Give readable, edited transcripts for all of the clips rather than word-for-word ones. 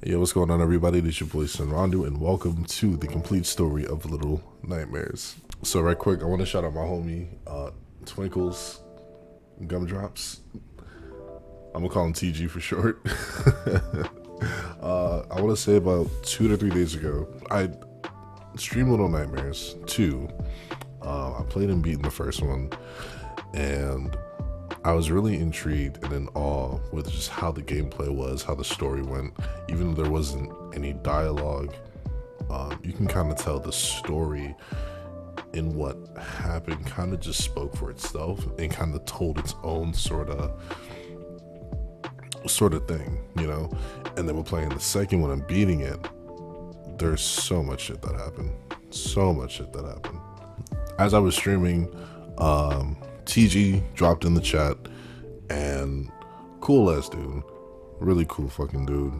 Yo, what's going on, everybody? This is your boy Sunrandu, and welcome to the complete story of Little Nightmares. So, right quick, I want to shout out my homie, Twinkles Gumdrops. I'm gonna call him TG for short. I want to say about 2 to 3 days ago, I streamed Little Nightmares 2. I played and beaten the first one, and I was really intrigued and in awe with just how the gameplay was, how the story went. Even though there wasn't any dialogue, you can kind of tell the story in what happened kind of just spoke for itself and kind of told its own sort of thing, you know. And then we're playing the second one and beating it. There's so much shit that happened. As I was streaming, TG dropped in the chat, and cool ass dude, really cool fucking dude.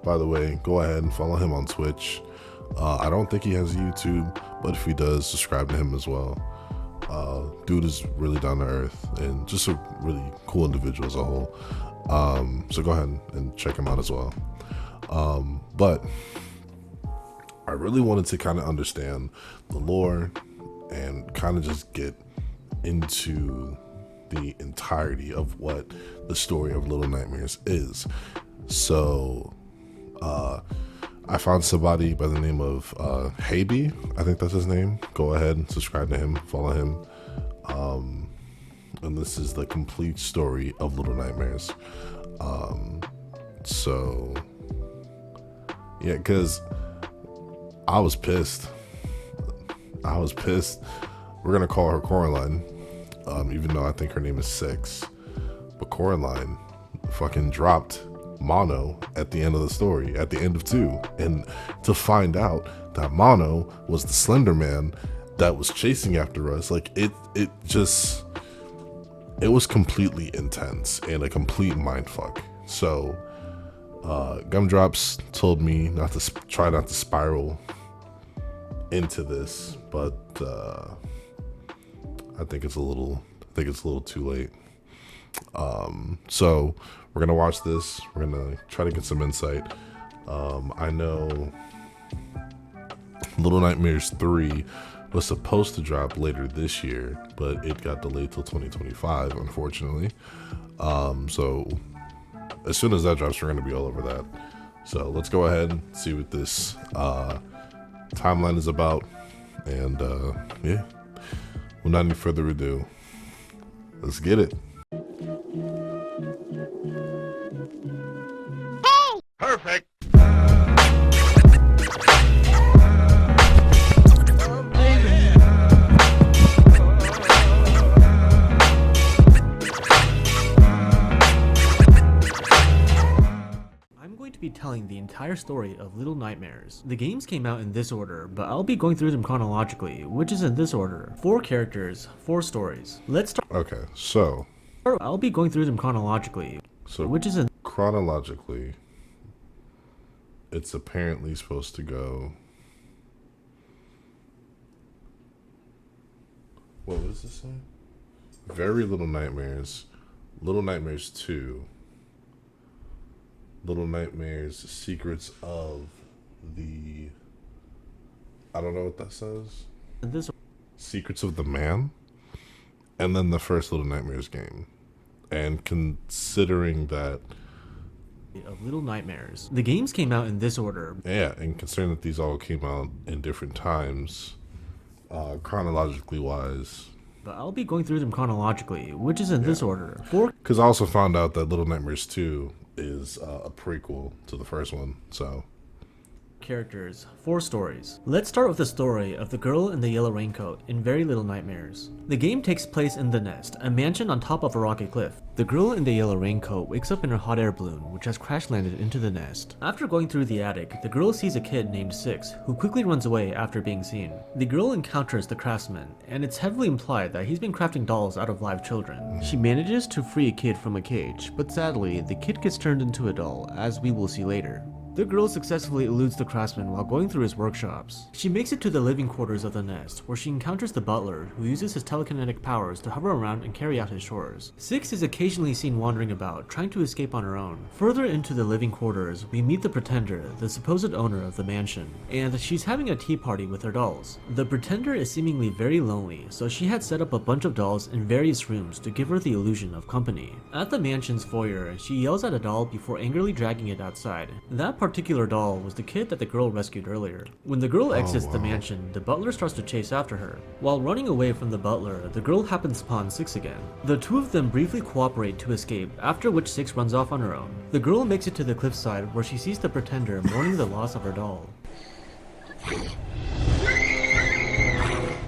By the way, go ahead and follow him on Twitch. I don't think he has YouTube, but if he does, subscribe to him as well. Dude is really down to earth and just a really cool individual as a whole. So go ahead and check him out as well. But I really wanted to kind of understand the lore and kind of just get into the entirety of what the story of Little Nightmares is. So I found somebody by the name of Haby, I think that's his name. Go ahead and subscribe to him, follow him. And this is the complete story of Little Nightmares. So yeah, because I was pissed. We're gonna call her Coraline, even though I think her name is 6. But Coraline fucking dropped Mono at the end of the story, at the end of 2, and to find out that Mono was the Slender Man that was chasing after us, like it was completely intense and a complete mindfuck. So Gumdrops told me not to try not to spiral into this, but I think it's a little too late. So we're gonna watch this. We're gonna try to get some insight. I know Little Nightmares 3 was supposed to drop later this year, but it got delayed till 2025, unfortunately. So as soon as that drops, we're gonna be all over that. So let's go ahead and see what this timeline is about, and yeah, without any further ado, let's get it. Perfect. I'm going to be telling the entire story of Little Nightmares. The games came out in this order, but I'll be going through them chronologically, which is in this order. 4 characters, 4 stories. Let's start. Okay, so I'll be going through them chronologically, which is in chronologically, it's apparently supposed to go. What does this say? Very Little Nightmares, Little Nightmares 2, Little Nightmares Secrets of the, I don't know what that says. this Secrets of the Man, and then the first Little Nightmares game. And considering that, of Little Nightmares. The games came out in this order. yeah, and considering that these all came out in different times, chronologically wise. But I'll be going through them chronologically, which is in this order. 4 Because I also found out that Little Nightmares 2 is a prequel to the first one, so. characters, 4 stories. Let's start with the story of the girl in the yellow raincoat in Very Little Nightmares. The game takes place in The Nest, a mansion on top of a rocky cliff. The girl in the yellow raincoat wakes up in her hot air balloon, which has crash landed into the nest. After going through the attic, the girl sees a kid named 6, who quickly runs away after being seen. The girl encounters the craftsman, and it's heavily implied that he's been crafting dolls out of live children. She manages to free a kid from a cage, but sadly, the kid gets turned into a doll, as we will see later. The girl successfully eludes the craftsman while going through his workshops. She makes it to the living quarters of the nest, where she encounters the butler, who uses his telekinetic powers to hover around and carry out his chores. 6 is occasionally seen wandering about, trying to escape on her own. Further into the living quarters, we meet the Pretender, the supposed owner of the mansion, and she's having a tea party with her dolls. The Pretender is seemingly very lonely, so she had set up a bunch of dolls in various rooms to give her the illusion of company. At the mansion's foyer, she yells at a doll before angrily dragging it outside. That particular doll was the kid that the girl rescued earlier. When the girl exits the mansion, the butler starts to chase after her. While running away from the butler, the girl happens upon 6 again. The two of them briefly cooperate to escape, after which 6 runs off on her own. The girl makes it to the cliffside where she sees the Pretender mourning the loss of her doll.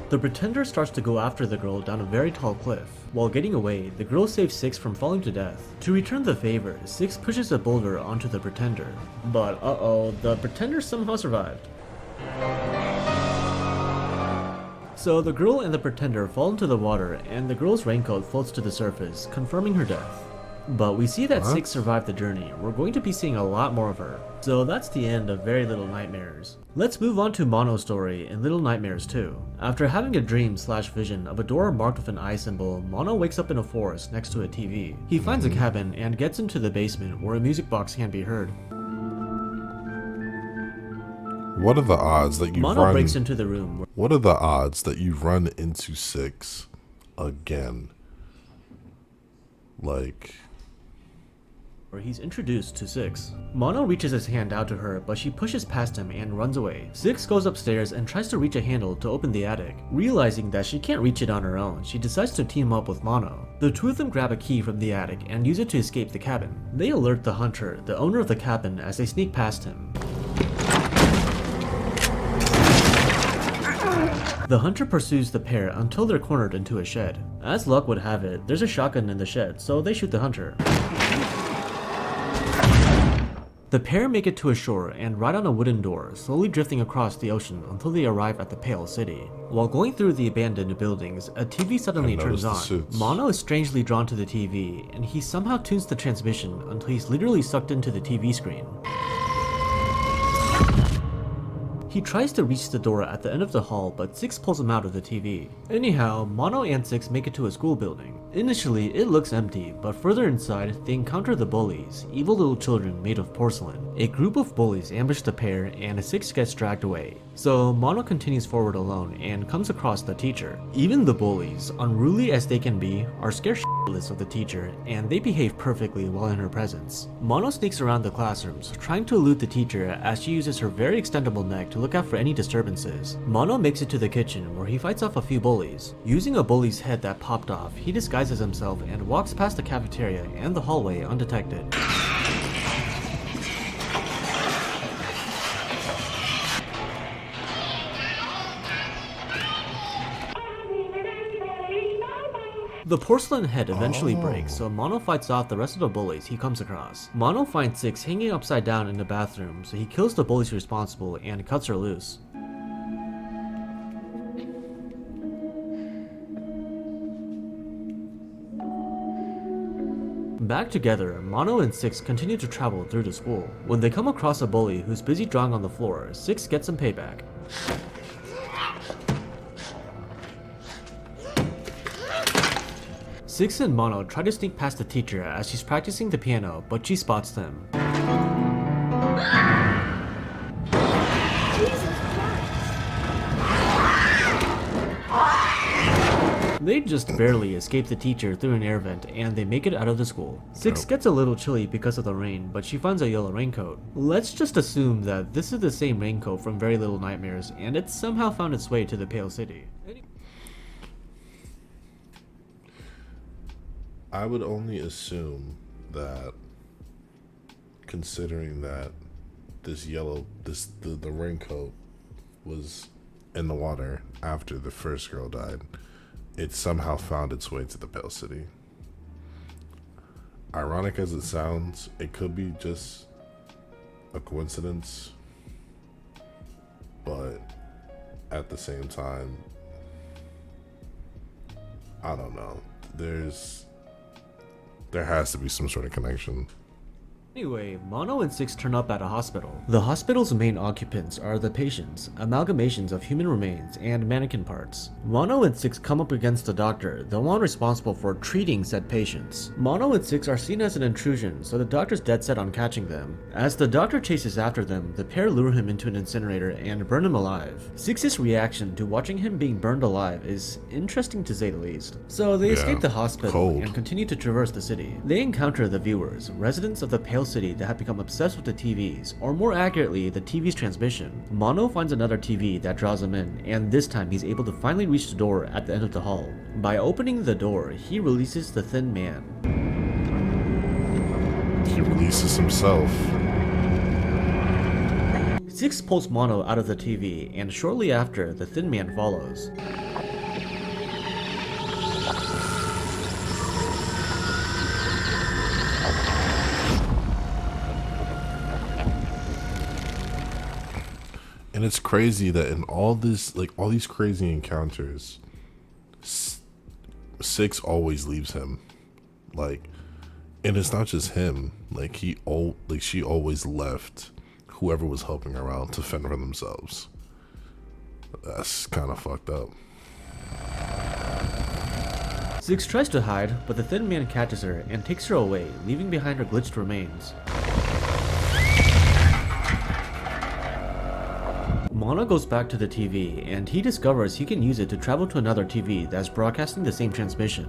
The Pretender starts to go after the girl down a very tall cliff. While getting away, the girl saves 6 from falling to death. To return the favor, 6 pushes a boulder onto the Pretender. But uh-oh, the Pretender somehow survived. So the girl and the Pretender fall into the water, and the girl's raincoat floats to the surface, confirming her death. But we see that 6 survived the journey. We're going to be seeing a lot more of her. So that's the end of Very Little Nightmares. Let's move on to Mono's story in Little Nightmares 2. After having a dream/vision of a door marked with an eye symbol, Mono wakes up in a forest next to a TV. He finds a cabin and gets into the basement where a music box can be heard. What are the odds that you Mono breaks into the room. What are the odds that you run into 6 again? Like, where he's introduced to 6. Mono reaches his hand out to her, but she pushes past him and runs away. 6 goes upstairs and tries to reach a handle to open the attic. Realizing that she can't reach it on her own, she decides to team up with Mono. The two of them grab a key from the attic and use it to escape the cabin. They alert the hunter, the owner of the cabin, as they sneak past him. The hunter pursues the pair until they're cornered into a shed. As luck would have it, there's a shotgun in the shed, so they shoot the hunter. The pair make it to a shore and ride on a wooden door, slowly drifting across the ocean until they arrive at the Pale City. While going through the abandoned buildings, a TV suddenly turns on. Mono is strangely drawn to the TV, and he somehow tunes the transmission until he's literally sucked into the TV screen. He tries to reach the door at the end of the hall, but 6 pulls him out of the TV. Anyhow, Mono and 6 make it to a school building. Initially, it looks empty, but further inside, they encounter the bullies, evil little children made of porcelain. A group of bullies ambush the pair, and 6 gets dragged away. So Mono continues forward alone and comes across the teacher. Even the bullies, unruly as they can be, are scared shitless of the teacher, and they behave perfectly while in her presence. Mono sneaks around the classrooms, trying to elude the teacher as she uses her very extendable neck to look out for any disturbances. Mono makes it to the kitchen where he fights off a few bullies. Using a bully's head that popped off, he disguises himself and walks past the cafeteria and the hallway undetected. The porcelain head eventually breaks, so Mono fights off the rest of the bullies he comes across. Mono finds 6 hanging upside down in the bathroom, so he kills the bullies responsible and cuts her loose. Back together, Mono and 6 continue to travel through the school. When they come across a bully who's busy drawing on the floor, 6 gets some payback. 6 and Mono try to sneak past the teacher as she's practicing the piano, but she spots them. They just barely escape the teacher through an air vent, and they make it out of the school. 6 gets a little chilly because of the rain, but she finds a yellow raincoat. Let's just assume that this is the same raincoat from Very Little Nightmares, and it's somehow found its way to the Pale City. I would only assume that, considering that the raincoat was in the water after the first girl died, it somehow found its way to the Pale City. Ironic as it sounds, it could be just a coincidence, but at the same time, I don't know. There has to be some sort of connection. Anyway, Mono and Six turn up at a hospital. The hospital's main occupants are the patients, amalgamations of human remains, and mannequin parts. Mono and Six come up against the doctor, the one responsible for treating said patients. Mono and Six are seen as an intrusion, so the doctor's dead set on catching them. As the doctor chases after them, the pair lure him into an incinerator and burn him alive. Six's reaction to watching him being burned alive is interesting to say the least. So they escape the hospital and continue to traverse the city. They encounter the viewers, residents of the Pale City that have become obsessed with the TVs, or more accurately, the TV's transmission. Mono finds another TV that draws him in, and this time he's able to finally reach the door at the end of the hall. By opening the door, he releases the Thin Man. He releases himself. Six pulls Mono out of the TV, and shortly after, the Thin Man follows. And it's crazy that in all this, like all these crazy encounters, Six always leaves him. Like, and it's not just him. Like she always left whoever was helping her out to fend for themselves. That's kind of fucked up. Six tries to hide, but the Thin Man catches her and takes her away, leaving behind her glitched remains. Mono goes back to the TV, and he discovers he can use it to travel to another TV that's broadcasting the same transmission.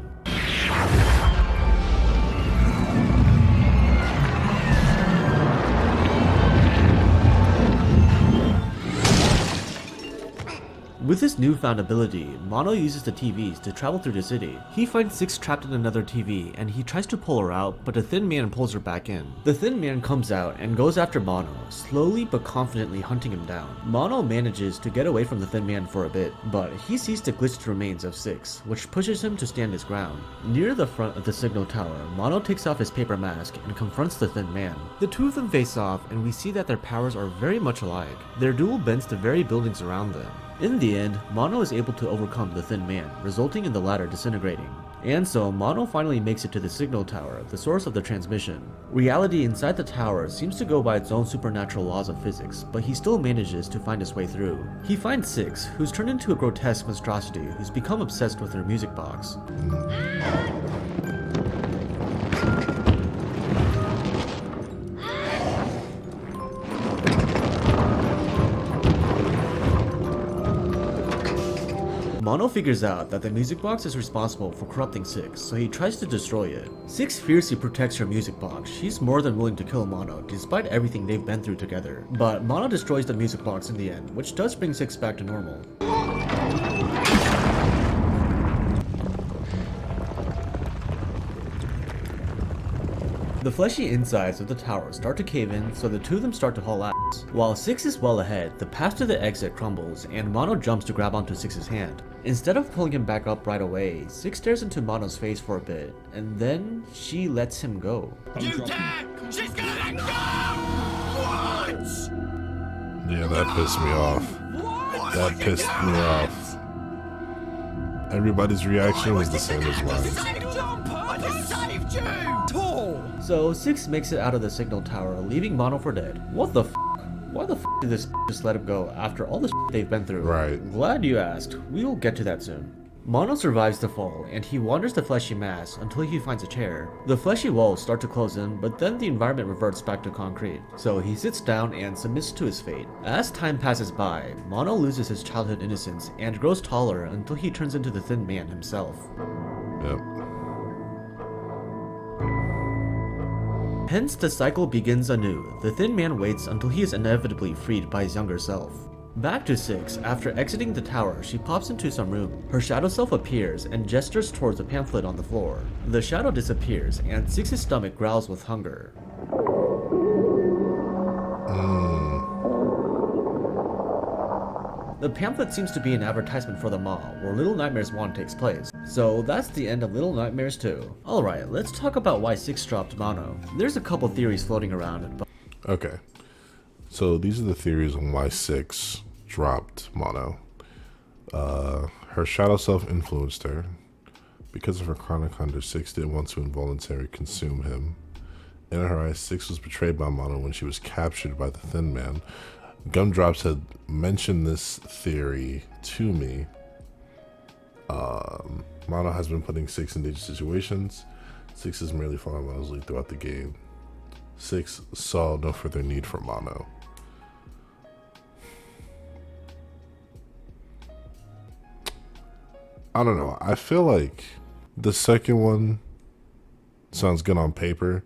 With his newfound ability, Mono uses the TVs to travel through the city. He finds Six trapped in another TV and he tries to pull her out, but the Thin Man pulls her back in. The Thin Man comes out and goes after Mono, slowly but confidently hunting him down. Mono manages to get away from the Thin Man for a bit, but he sees the glitched remains of Six, which pushes him to stand his ground. Near the front of the signal tower, Mono takes off his paper mask and confronts the Thin Man. The two of them face off and we see that their powers are very much alike. Their duel bends the very buildings around them. In the end, Mono is able to overcome the Thin Man, resulting in the latter disintegrating. And so, Mono finally makes it to the signal tower, the source of the transmission. Reality inside the tower seems to go by its own supernatural laws of physics, but he still manages to find his way through. He finds Six, who's turned into a grotesque monstrosity who's become obsessed with her music box. Mono figures out that the music box is responsible for corrupting Six, so he tries to destroy it. Six fiercely protects her music box. She's more than willing to kill Mono, despite everything they've been through together. But Mono destroys the music box in the end, which does bring Six back to normal. The fleshy insides of the tower start to cave in, so the two of them start to haul ass. While Six is well ahead, the path to the exit crumbles, and Mono jumps to grab onto Six's hand. Instead of pulling him back up right away, Six stares into Mono's face for a bit, and then she lets him go. You can't! She's gonna let go! What? Yeah, that pissed me off. What? That pissed me off. Everybody's reaction was the same as mine. I just saved you! Tall! So Six makes it out of the signal tower, leaving Mono for dead. What the f? Why the f did this just let him go after all the shit they've been through? Right. Glad you asked. We will get to that soon. Mono survives the fall, and he wanders the fleshy mass until he finds a chair. The fleshy walls start to close in, but then the environment reverts back to concrete. So he sits down and submits to his fate. As time passes by, Mono loses his childhood innocence and grows taller until he turns into the Thin Man himself. Yep. Hence, the cycle begins anew. The Thin Man waits until he is inevitably freed by his younger self. Back to Six, after exiting the tower, she pops into some room. Her shadow self appears and gestures towards a pamphlet on the floor. The shadow disappears, and Six's stomach growls with hunger. The pamphlet seems to be an advertisement for the mall, where Little Nightmares 1 takes place. So that's the end of Little Nightmares 2. Alright, let's talk about why Six dropped Mono. There's a couple theories floating around, but... Okay. So these are the theories on why Six dropped Mono. Her shadow self influenced her. Because of her chronic hunger, Six didn't want to involuntarily consume him. In her eyes, Six was betrayed by Mono when she was captured by the Thin Man. Gumdrops had mentioned this theory to me. Mono has been putting Six in dangerous situations. Six is merely following Mono's lead throughout the game. Six saw no further need for Mono. I don't know. I feel like the second one sounds good on paper,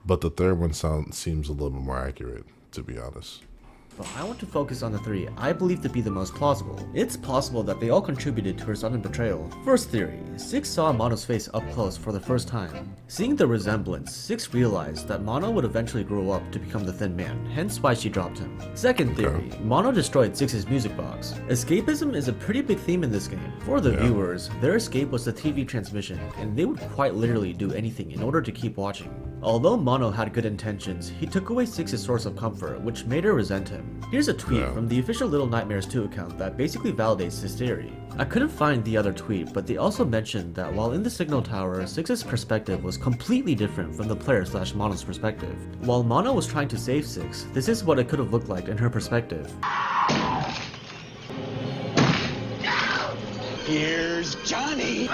but the third one seems a little bit more accurate, to be honest. But I want to focus on the three I believe to be the most plausible. It's possible that they all contributed to her sudden betrayal. First theory, Six saw Mono's face up close for the first time. Seeing the resemblance, Six realized that Mono would eventually grow up to become the Thin Man, hence why she dropped him. Second theory, Mono destroyed Six's music box. Escapism is a pretty big theme in this game. For the viewers, their escape was the TV transmission, and they would quite literally do anything in order to keep watching. Although Mono had good intentions, he took away Six's source of comfort, which made her resent him. Here's a tweet from the official Little Nightmares 2 account that basically validates this theory. I couldn't find the other tweet, but they also mentioned that while in the signal tower, Six's perspective was completely different from the player/Mono's perspective. While Mono was trying to save Six, this is what it could have looked like in her perspective. Here's Johnny.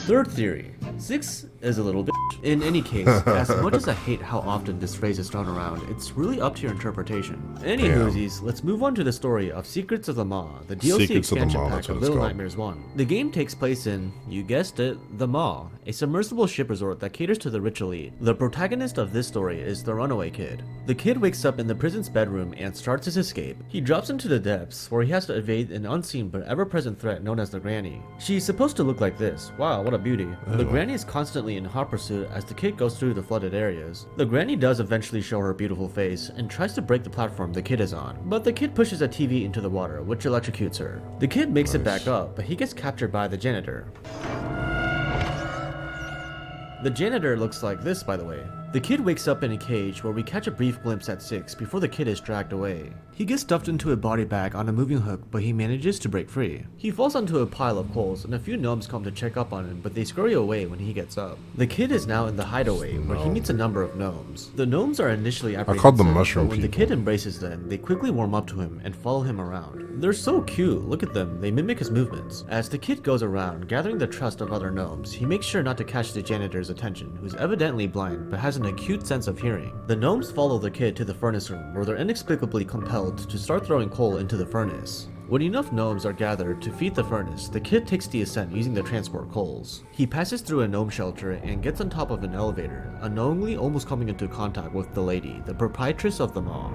Third theory, Six is a little bitch. In any case, as much as I hate how often this phrase is thrown around, it's really up to your interpretation. Anywhoosies, let's move on to the story of Secrets of the Maw, the DLC expansion pack of Little Nightmares 1. The game takes place in, you guessed it, the Maw, a submersible ship resort that caters to the rich elite. The protagonist of this story is the runaway kid. The kid wakes up in the prison's bedroom and starts his escape. He drops into the depths, where he has to evade an unseen but ever-present threat known as the Granny. She's supposed to look like this. Wow, what a beauty. The Granny is constantly in hot pursuit as the kid goes through the flooded areas. The Granny does eventually show her beautiful face and tries to break the platform the kid is on, but the kid pushes a TV into the water, which electrocutes her. The kid makes it back up, but he gets captured by the janitor. The janitor looks like this, by the way. The kid wakes up in a cage where we catch a brief glimpse at Six before the kid is dragged away. He gets stuffed into a body bag on a moving hook, but he manages to break free. He falls onto a pile of coals and a few gnomes come to check up on him, but they scurry away when he gets up. The kid is now in the hideaway where he meets a number of gnomes. The gnomes are initially apprehensive, called them mushroom but when the people. kid embraces them, they quickly warm up to him and follow him around. They're so cute, look at them, they mimic his movements. As the kid goes around, gathering the trust of other gnomes, he makes sure not to catch the janitor's attention, who's evidently blind but has an acute sense of hearing. The gnomes follow the kid to the furnace room, where they're inexplicably compelled to start throwing coal into the furnace. When enough gnomes are gathered to feed the furnace, the kid takes the ascent using the transport coals. He passes through a gnome shelter and gets on top of an elevator, unknowingly almost coming into contact with the lady, the proprietress of the mall.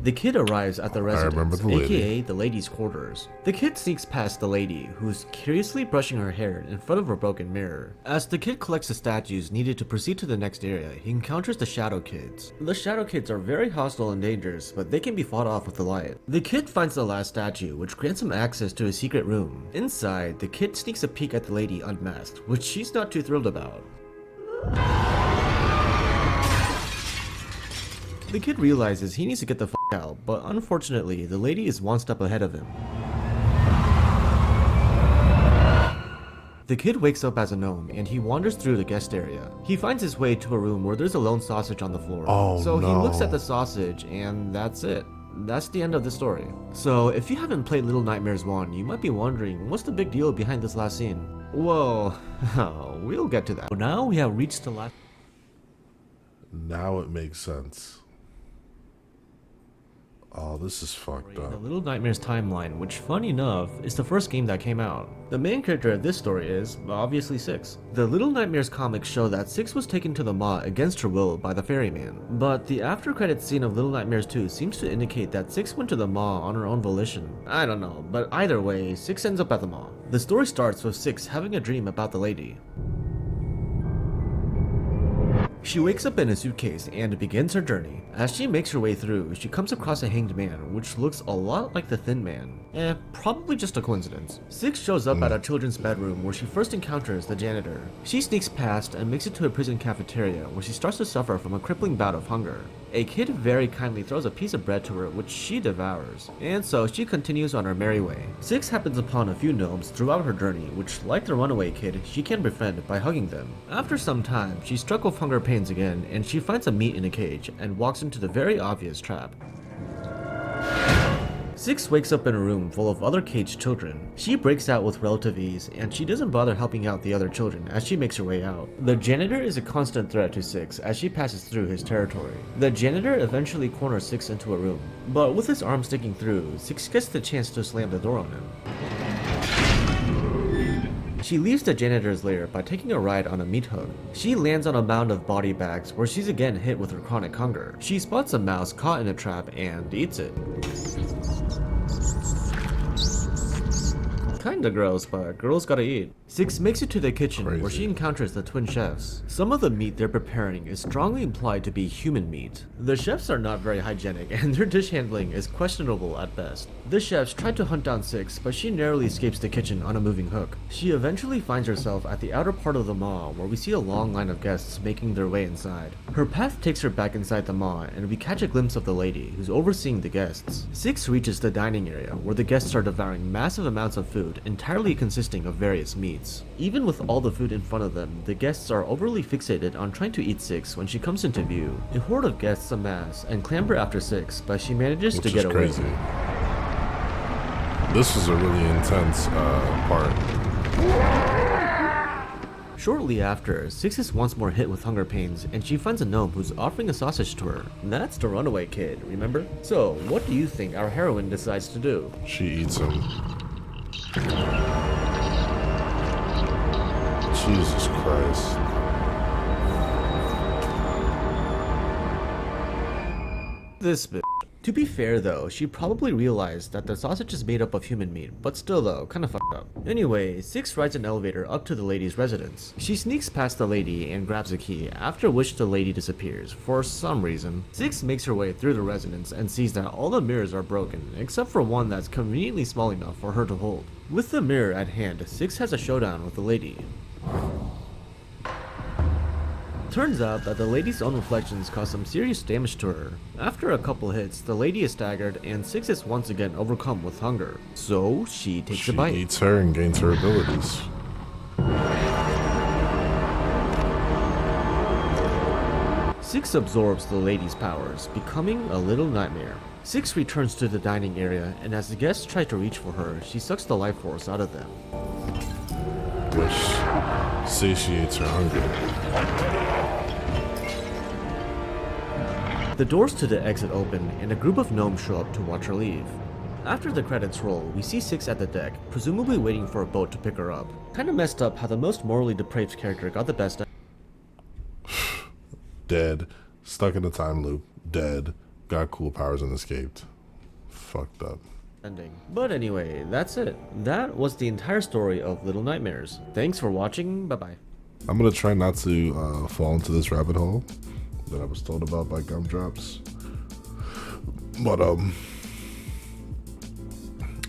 The kid arrives at the residence, aka the lady's quarters. The kid sneaks past the lady, who's curiously brushing her hair in front of a broken mirror. As the kid collects the statues needed to proceed to the next area, he encounters the Shadow Kids. The Shadow Kids are very hostile and dangerous, but they can be fought off with the light. The kid finds the last statue, which grants him access to a secret room. Inside, the kid sneaks a peek at the lady unmasked, which she's not too thrilled about. The kid realizes he needs to get the f*** out, but unfortunately, the lady is one step ahead of him. The kid wakes up as a gnome, and he wanders through the guest area. He finds his way to a room where there's a lone sausage on the floor. So he looks at the sausage, and that's it. That's the end of the story. So if you haven't played Little Nightmares 1, you might be wondering, what's the big deal behind this last scene? Well, we'll get to that. Now we have reached the last... Now it makes sense. Oh, this is fucked The up. Little Nightmares timeline, which, funny enough, is the first game that came out. The main character of this story is, obviously, Six. The Little Nightmares comics show that Six was taken to the Maw against her will by the ferryman, but the after-credits scene of Little Nightmares 2 seems to indicate that Six went to the Maw on her own volition. I don't know, but either way, Six ends up at the Maw. The story starts with Six having a dream about the lady. She wakes up in a suitcase and begins her journey. As she makes her way through, she comes across a hanged man, which looks a lot like the Thin Man. Probably just a coincidence. Six shows up at a children's bedroom where she first encounters the janitor. She sneaks past and makes it to a prison cafeteria where she starts to suffer from a crippling bout of hunger. A kid very kindly throws a piece of bread to her, which she devours, and so she continues on her merry way. Six happens upon a few gnomes throughout her journey, which, like the runaway kid, she can befriend by hugging them. After some time, she's struck with hunger pains again, and she finds a meat in a cage and walks into the very obvious trap. Six wakes up in a room full of other caged children. She breaks out with relative ease, and she doesn't bother helping out the other children as she makes her way out. The janitor is a constant threat to Six as she passes through his territory. The janitor eventually corners Six into a room, but with his arm sticking through, Six gets the chance to slam the door on him. She leaves the janitor's lair by taking a ride on a meat hook. She lands on a mound of body bags where she's again hit with her chronic hunger. She spots a mouse caught in a trap and eats it. Kinda gross, but girls gotta eat. Six makes it to the kitchen where she encounters the twin chefs. Some of the meat they're preparing is strongly implied to be human meat. The chefs are not very hygienic and their dish handling is questionable at best. The chefs try to hunt down Six, but she narrowly escapes the kitchen on a moving hook. She eventually finds herself at the outer part of the maw where we see a long line of guests making their way inside. Her path takes her back inside the maw and we catch a glimpse of the lady who's overseeing the guests. Six reaches the dining area where the guests are devouring massive amounts of food entirely consisting of various meats. Even with all the food in front of them, the guests are overly fixated on trying to eat Six when she comes into view. A horde of guests amass and clamber after Six, but she manages to get away. Crazy. This is a really intense part. Shortly after, Six is once more hit with hunger pains, and she finds a gnome who's offering a sausage to her. That's the runaway kid, remember? So, what do you think our heroine decides to do? She eats him. Jesus Christ. This bitch. To be fair though, she probably realized that the sausage is made up of human meat, but still though, kinda fucked up. Anyway, Six rides an elevator up to the lady's residence. She sneaks past the lady and grabs a key, after which the lady disappears, for some reason. Six makes her way through the residence and sees that all the mirrors are broken, except for one that's conveniently small enough for her to hold. With the mirror at hand, Six has a showdown with the lady. Turns out that the lady's own reflections cause some serious damage to her. After a couple hits, the lady is staggered and Six is once again overcome with hunger. So she takes a bite. She eats her and gains her abilities. Six absorbs the lady's powers, becoming a little nightmare. Six returns to the dining area, and as the guests try to reach for her, she sucks the life force out of them. Which satiates her hunger. The doors to the exit open, and a group of gnomes show up to watch her leave. After the credits roll, we see Six at the deck, presumably waiting for a boat to pick her up. Kinda messed up how the most morally depraved character got the best Dead. Stuck in a time loop. Dead. Got cool powers and escaped. Fucked up. ending. But anyway, that's it. That was the entire story of Little Nightmares. Thanks for watching, bye bye. I'm gonna try not to fall into this rabbit hole that I was told about by Gumdrops. But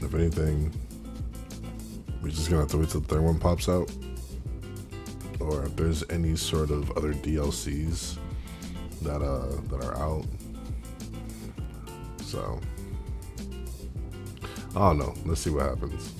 if anything, we're just gonna have to wait till the third one pops out, or if there's any sort of other DLCs that are out. So I don't know. Let's see what happens.